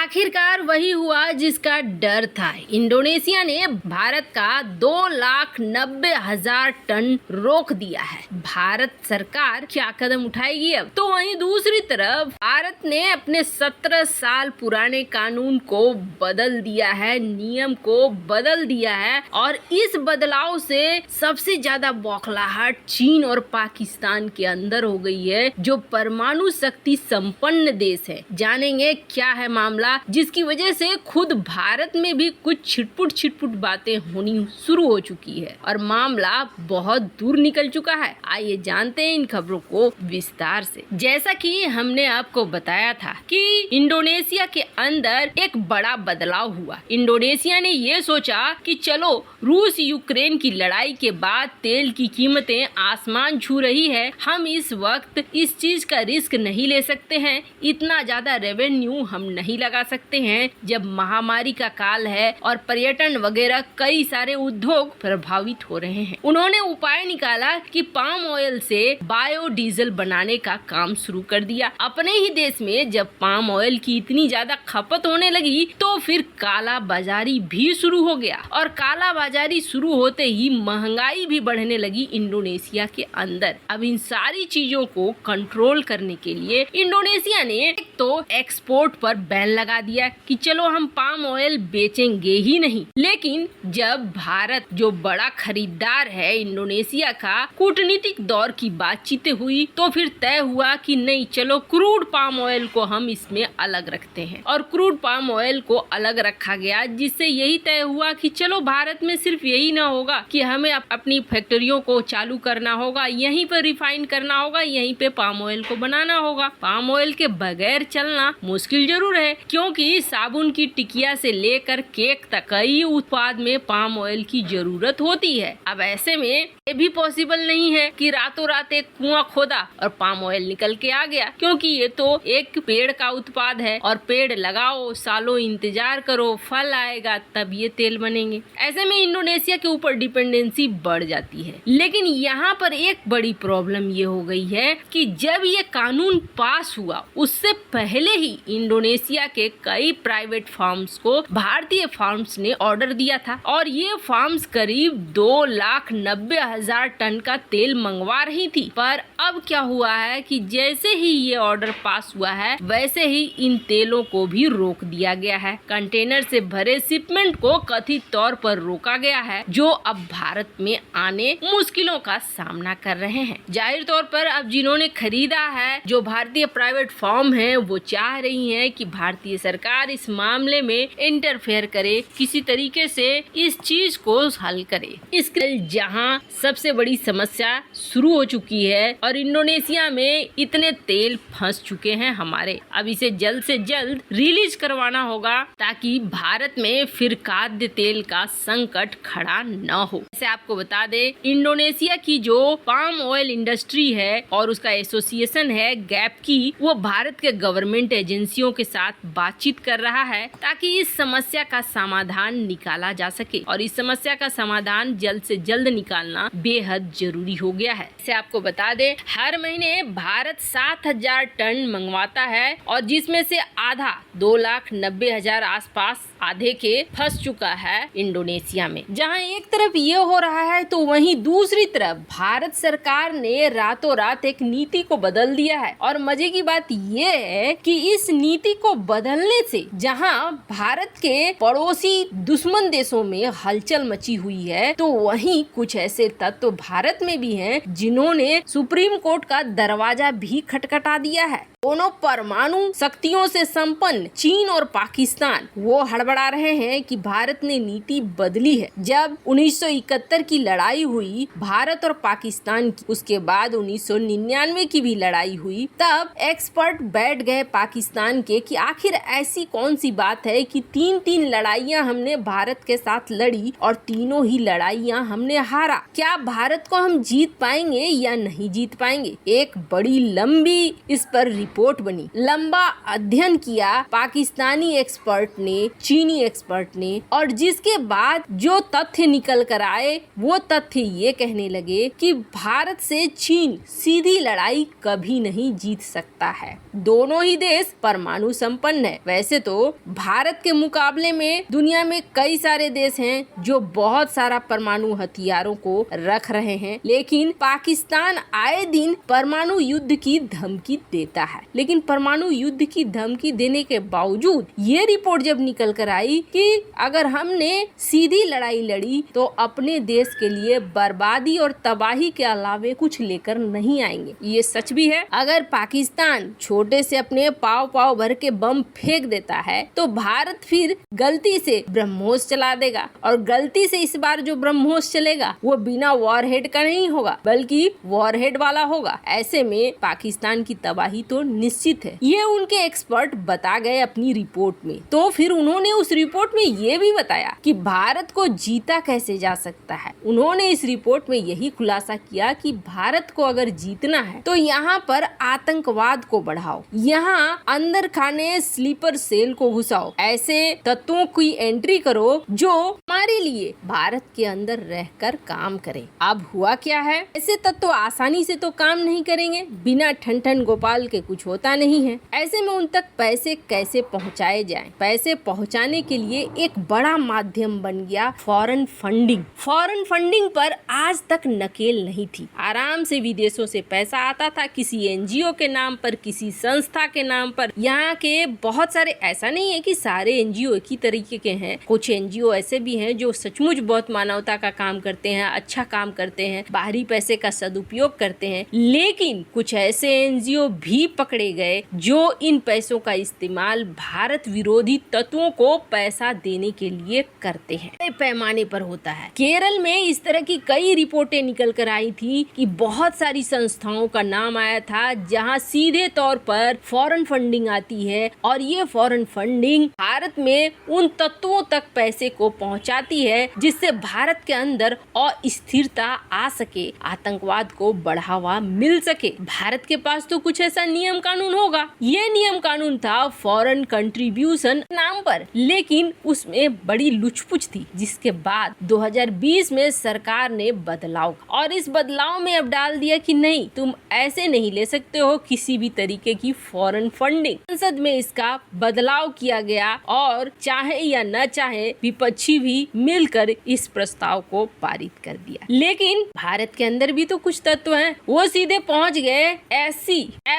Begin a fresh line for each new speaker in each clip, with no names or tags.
आखिरकार वही हुआ जिसका डर था। इंडोनेशिया ने भारत का 2,90,000 टन रोक दिया है। भारत सरकार क्या कदम उठाएगी अब? तो वहीं दूसरी तरफ भारत ने अपने 17 साल पुराने कानून को बदल दिया है, नियम को बदल दिया है और इस बदलाव से सबसे ज्यादा बौखलाहट चीन और पाकिस्तान के अंदर हो गई है, जो परमाणु शक्ति संपन्न देश है। जानेंगे क्या है मामला जिसकी वजह से खुद भारत में भी कुछ छिटपुट बातें होनी शुरू हो चुकी है और मामला बहुत दूर निकल चुका है। आइए जानते हैं इन खबरों को विस्तार से। जैसा कि हमने आपको बताया था कि इंडोनेशिया के अंदर एक बड़ा बदलाव हुआ। इंडोनेशिया ने ये सोचा कि चलो रूस यूक्रेन की लड़ाई के बाद तेल की कीमतें आसमान छू रही है, हम इस वक्त इस चीज का रिस्क नहीं ले सकते हैं, इतना ज्यादा रेवेन्यू हम नहीं लगा सकते हैं जब महामारी का काल है और पर्यटन वगैरह कई सारे उद्योग प्रभावित हो रहे हैं। उन्होंने उपाय निकाला कि पाम ऑयल से बायोडीजल बनाने का काम शुरू कर दिया। अपने ही देश में जब पाम ऑयल की इतनी ज्यादा खपत होने लगी तो फिर काला बाजारी भी शुरू हो गया और काला बाजारी शुरू होते ही महंगाई भी बढ़ने लगी इंडोनेशिया के अंदर। अब इन सारी चीजों को कंट्रोल करने के लिए इंडोनेशिया ने एक तो एक्सपोर्ट पर बैन लगा दिया कि चलो हम पाम ऑयल बेचेंगे ही नहीं। लेकिन जब भारत जो बड़ा खरीदार है इंडोनेशिया का, कूटनीतिक दौर की बातचीतें हुई तो फिर तय हुआ कि नहीं, चलो क्रूड पाम ऑयल को हम इसमें अलग रखते हैं और क्रूड पाम ऑयल को अलग रखा गया, जिससे यही तय हुआ कि चलो भारत में सिर्फ यही ना होगा कि हमें अपनी फैक्ट्रियों को चालू करना होगा, यहीं पर रिफाइन करना होगा, यहीं पे पाम ऑयल को बनाना होगा। पाम ऑयल के बगैर चलना मुश्किल जरूर है क्योंकि साबुन की टिकिया से लेकर केक तक कई उत्पाद में पाम ऑयल की जरूरत होती है। अब ऐसे में ये भी पॉसिबल नहीं है कि रातों रात एक कुआं खोदा और पाम ऑयल निकल के आ गया, क्योंकि ये तो एक पेड़ का उत्पाद है और पेड़ लगाओ, सालों इंतजार करो, फल आएगा तब ये तेल बनेंगे। ऐसे में इंडोनेशिया के ऊपर डिपेंडेंसी बढ़ जाती है। लेकिन यहाँ पर एक बड़ी प्रॉब्लम ये हो गई है कि जब ये कानून पास हुआ उससे पहले ही इंडोनेशिया के कई प्राइवेट फार्म्स को भारतीय फार्म्स ने ऑर्डर दिया था और ये फार्म्स करीब 2,90,000 टन का तेल मंगवा रही थी। पर अब क्या हुआ है कि जैसे ही ये ऑर्डर पास हुआ है वैसे ही इन तेलों को भी रोक दिया गया है। कंटेनर से भरे शिपमेंट को कथित तौर पर रोका गया है, जो अब भारत में आने मुश्किलों का सामना कर रहे हैं। जाहिर तौर पर अब जिन्होंने खरीदा है, जो भारतीय प्राइवेट फर्म है, वो चाह रही है कि भारतीय सरकार इस मामले में इंटरफेयर करे, किसी तरीके से इस चीज को हल करे। इसके जहां सबसे बड़ी समस्या शुरू हो चुकी है और इंडोनेशिया में इतने तेल फंस चुके हैं हमारे, अब इसे जल्द से जल्द रिलीज करवाना होगा ताकि भारत में फिर खाद्य तेल का संकट खड़ा न हो। जैसे आपको बता दे, इंडोनेशिया की जो पाम ऑयल इंडस्ट्री है और उसका एसोसिएशन है गैप की, वो भारत के गवर्नमेंट एजेंसियों के साथ बातचीत कर रहा है ताकि इस समस्या का समाधान निकाला जा सके और इस समस्या का समाधान जल्द से जल्द निकालना बेहद जरूरी हो गया है। इसे आपको बता दे, हर महीने भारत 7,000 टन मंगवाता है और जिसमें से आधा 2,90,000 आसपास आधे के फंस चुका है इंडोनेशिया में। जहां एक तरफ ये हो रहा है तो वहीं दूसरी तरफ भारत सरकार ने रातों रात एक नीति को बदल दिया है और मजे की बात ये है कि इस नीति को बदलने से जहां भारत के पड़ोसी दुश्मन देशों में हलचल मची हुई है, तो वहीं कुछ ऐसे तत्व भारत में भी हैं जिन्होंने सुप्रीम कोर्ट का दरवाजा भी खटखटा दिया है। दोनों परमाणु शक्तियों से संपन्न चीन और पाकिस्तान वो हड़बड़ा रहे हैं कि भारत ने नीति बदली है। जब 1971 की लड़ाई हुई भारत और पाकिस्तान की, उसके बाद 1999 की भी लड़ाई हुई, तब एक्सपर्ट बैठ गए पाकिस्तान के कि आखिर ऐसी कौन सी बात है कि तीन लड़ाइयां हमने भारत के साथ लड़ी और तीनों ही लड़ाइयां हमने हारा। क्या भारत को हम जीत पाएंगे या नहीं जीत पाएंगे? एक बड़ी लंबी इस पर रिपोर्ट बनी, लंबा अध्ययन किया पाकिस्तानी एक्सपर्ट ने, चीनी एक्सपर्ट ने, और जिसके बाद जो तथ्य निकल कर आए वो तथ्य ये कहने लगे कि भारत से चीन सीधी लड़ाई कभी नहीं जीत सकता है। दोनों दोनों ही देश परमाणु संपन्न है। वैसे तो भारत के मुकाबले में दुनिया में कई सारे देश हैं जो बहुत सारा परमाणु हथियारों को रख रहे हैं, लेकिन पाकिस्तान आए दिन परमाणु युद्ध की धमकी देता है। लेकिन परमाणु युद्ध की धमकी देने के बावजूद ये रिपोर्ट जब निकल कर आई कि अगर हमने सीधी लड़ाई लड़ी तो अपने देश के लिए बर्बादी और तबाही के अलावे कुछ लेकर नहीं आएंगे। ये सच भी है। अगर पाकिस्तान छोटे से अपने पाव भर के बम फेंक देता है तो भारत फिर गलती से ब्रह्मोस चला देगा, और गलती से इस बार जो ब्रह्मोस चलेगा वो बिना वॉरहेड का नहीं होगा बल्कि वॉरहेड वाला होगा। ऐसे में पाकिस्तान की तबाही तो निश्चित है। ये उनके एक्सपर्ट बता गए अपनी रिपोर्ट में। तो फिर उन्होंने उस रिपोर्ट में ये भी बताया कि भारत को जीता कैसे जा सकता है। उन्होंने इस रिपोर्ट में यही खुलासा किया कि भारत को अगर जीतना है तो यहाँ पर आतंकवाद को बढ़ाओ, यहाँ अंदर खाने स्लीपर सेल को घुसाओ, ऐसे तत्वों की एंट्री करो जो हमारे लिए भारत के अंदर रहकर काम करें। अब हुआ क्या है, ऐसे तत्व आसानी से तो काम नहीं करेंगे, बिना ठन गोपाल के कुछ होता नहीं है। ऐसे में उन तक पैसे कैसे पहुँचाए जाए? पैसे पहुँचाने के लिए एक बड़ा माध्यम बन गया फॉरेन फंडिंग। फॉरेन फंडिंग पर आज तक नकेल नहीं थी। आराम से विदेशों से पैसा आता था, किसी एनजीओ के नाम पर, किसी संस्था के नाम पर। यहाँ के बहुत सारे, ऐसा नहीं है कि सारे एनजीओ एक ही तरीके के हैं, कुछ एनजीओ ऐसे भी हैं जो सचमुच बहुत मानवता का काम करते हैं, अच्छा काम करते हैं, बाहरी पैसे का सदुपयोग करते हैं। लेकिन कुछ ऐसे एनजीओ भी पकड़े गए जो इन पैसों का इस्तेमाल भारत विरोधी तत्वों को पैसा देने के लिए करते हैं। बड़े पैमाने पर होता है। केरल में इस तरह की कई रिपोर्टें निकल कर आई थी कि बहुत सारी संस्थाओं का नाम आया था जहां सीधे तौर पर फॉरेन फंडिंग आती है, और ये फॉरेन फंडिंग भारत में उन तत्वों तक पैसे को पहुंचाती है जिससे भारत के अंदर अस्थिरता आ सके, आतंकवाद को बढ़ावा मिल सके। भारत के पास तो कुछ ऐसा नियम कानून होगा। ये नियम कानून था फॉरेन कंट्रीब्यूशन नाम पर, लेकिन उसमें बड़ी लुचपुच थी, जिसके बाद 2020 में सरकार ने बदलाव, और इस बदलाव में अब डाल दिया कि नहीं, तुम ऐसे नहीं ले सकते हो किसी भी तरीके की फॉरेन फंडिंग। संसद में इसका बदलाव किया गया और चाहे या न चाहे विपक्षी भी मिलकर इस प्रस्ताव को पारित कर दिया। लेकिन भारत के अंदर भी तो कुछ तत्व हैं, वो सीधे पहुंच गए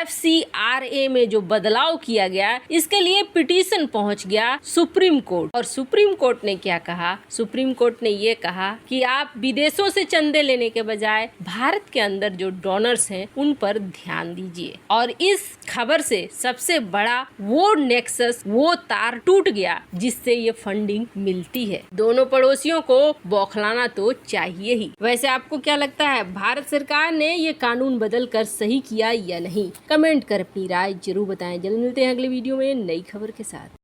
FCRA में जो बदलाव किया गया, इसके लिए पिटीशन पहुंच गया सुप्रीम कोर्ट। और सुप्रीम कोर्ट ने क्या कहा? सुप्रीम कोर्ट ने ये कहा कि आप विदेशों से चंदे लेने के बजाय भारत के अंदर जो डोनर्स हैं उन पर ध्यान दीजिए। और इस खबर से सबसे बड़ा वो नेक्सस, वो तार टूट गया जिससे ये फंडिंग मिलती है। दोनों पड़ोसियों को बौखलाना तो चाहिए ही। वैसे आपको क्या लगता है, भारत सरकार ने ये कानून बदल कर सही किया या नहीं? कमेंट कर अपनी राय जरूर बताएं। जल्द मिलते हैं अगले वीडियो में नई खबर के साथ।